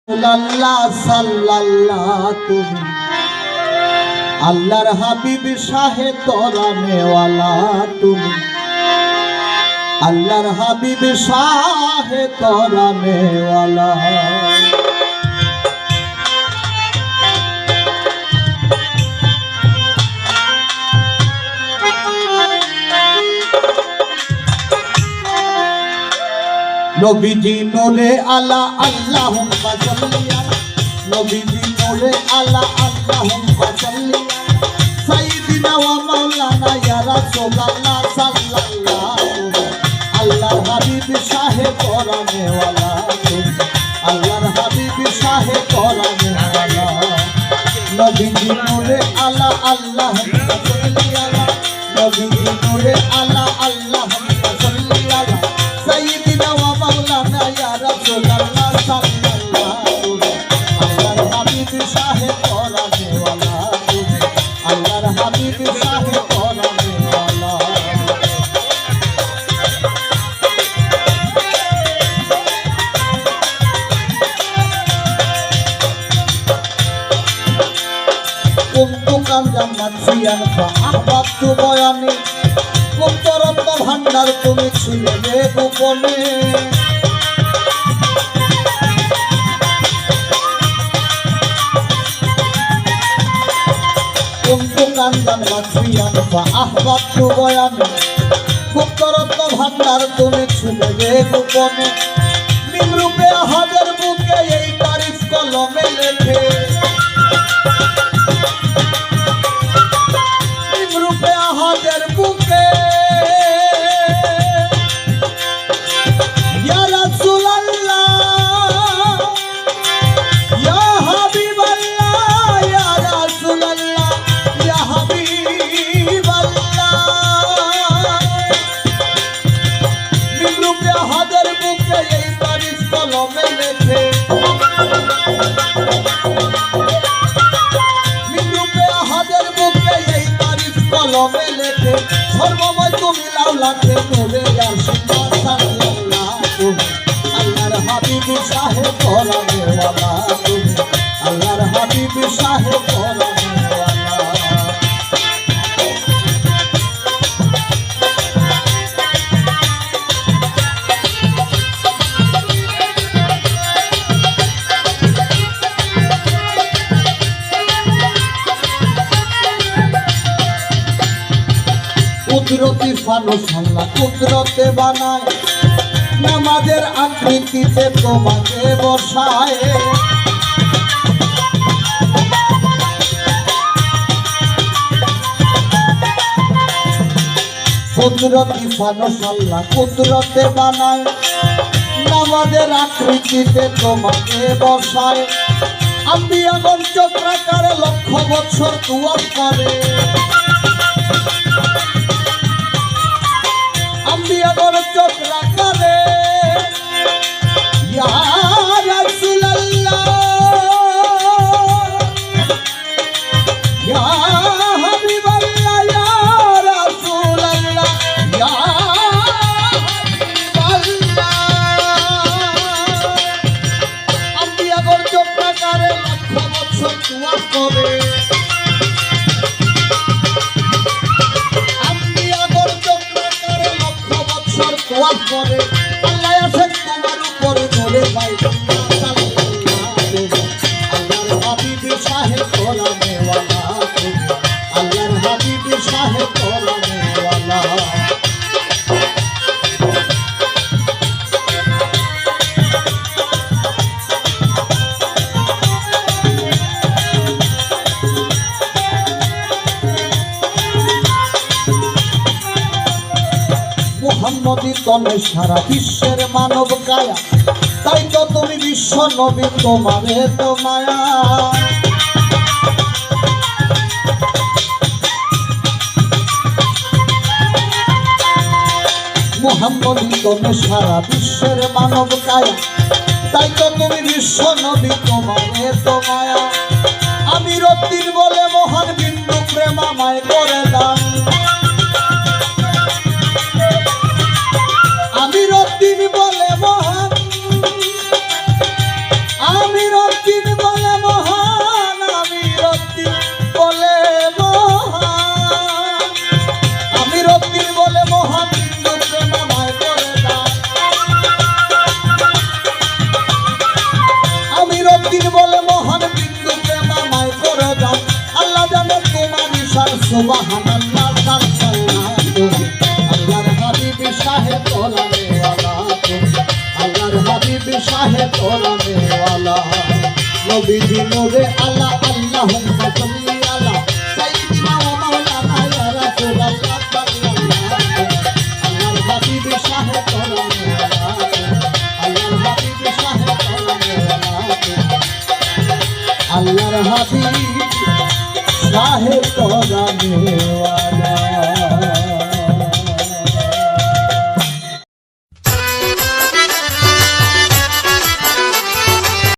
আল্লাহ সাল্লাল্লাহ তুমি আল্লাহর হাবিব শাহে তরানেওয়ালা তুমি আল্লাহর হাবিব শাহে তরানেওয়ালা নবীজি নূরে আলা আল্লাহুম্মা সাল্লি আলা নবীজি নূরে আলা আল্লাহুম্মা সাল্লি আলা সাইয়্যিদিনা ওয়া মাওলানা ইয়া রাসূলুল্লাহ সাল্লাল্লাহু আল্লাহর হাবিব শাহে পরানেওয়ালা আল্লাহর হাবিব শাহে পরানেওয়ালা নবীজি নূরে আলা আল্লাহুম্মা সাল্লি আলা নবীজি নূরে আলা আল্লাহুম্মা সাল্লি আলা সাইয়্যিদিনা ওয়া মাওলানা ইয়া রাসূলুল্লাহ সাল্লাল্লাহু আল্লাহর হাবিব শাহে পরানেওয়ালা আল্লাহর হাবিব শাহে পরানেওয়ালা কুনতু কানজাম মানসিয়ান ফাআহবাতু বয়ানি মুক্ত রত্ন ভান্ডার তুমি ছিলে রে গোপনে কুনতু কানজাম মানসিয়ান ফাআহবাতু বয়ানি মুক্ত রত্ন ভান্ডার তুমি ছিলে রে গোপনে নিম্রূপে আহাদের বুকে এই তারিফ কলমে লেখে নিম্রূপে আহাদের বুকে ইয়া রাসূলুল্লাহ ইয়া হাবিবাল্লাহ ইয়া রাসূলুল্লাহ ইয়া হাবিবাল্লাহ নিম্রূপে আহাদের বুকে এই তারিফ কলমে লেখে নিম্রূপে আহাদের বুকে এই তারিফ কলমে লেখে সর্বময় তুমি লাউলাতে নূরে আশিকার সাল্লাল্লাহু আল্লাহর হাবিব শাহে পরানেওয়ালা তুমি আল্লাহর হাবিব শাহে পরানেওয়ালা কুদরতি ফানুস আল্লাহ কুদরতে বানায় নামাজের আকৃতিতে তোমাকে বসায় কুদরতি ফানুস আল্লাহ কুদরতে বানায় নামাজের আকৃতিতে তোমাকে বসায় আম্বিয়াগণ চক্রাকারে লক্ষ বছর দুয়া করে আম্বিয়াগণ চক্রাকারে ইয়া রাসূলুল্লাহ ইয়া হাবিবাল্লাহ ইয়া রাসূলুল্লাহ ইয়া হাবিবাল্লাহ আম্বিয়াগণ চক্রাকারে লক্ষ বছর দোয়া করে ওয়াজ করে আল্লাহ আছেন তোমার উপরে নূরে বাইতুল্লাহ আল্লাহর হাবিব শাহে পরানেওয়ালা আল্লাহর হাবিব শাহে পরানেওয়ালা মুহাম্মদী তনে সারা বিশ্বের মানব কায়া তাই তো তুমি বিশ্ব নবী তোমারে তো মায়া মুহাম্মদী তনে সারা বিশ্বের মানব কায়া তাই তো তুমি বিশ্ব নবী তোমারে তো মায়া আমির উদ্দিন বলে মহান বিন্দু প্রেম আমায় করে দান আমির উদ্দিন বলে মহান আমির সুবহানাল্লাহ সাল্লাল্লাহ তুমি আল্লাহর হাবিব শাহে কোরআনওয়ালা তুমি আল্লাহর হাবিব শাহে কোরআনওয়ালা নবীজি নূরে আলা আল্লাহুম্মা সাল্লি আলা সাইয়্যিদিনা ওয়া মাওলানা ইয়া রাসূলুল্লাহ সাল্লাল্লাহু আল্লাহর হাবিব শাহে কোরআনওয়ালা আল্লাহর হাবিব শাহে কোরআনওয়ালা আল্লাহর হাবিব শাহে কোরআনওয়ালা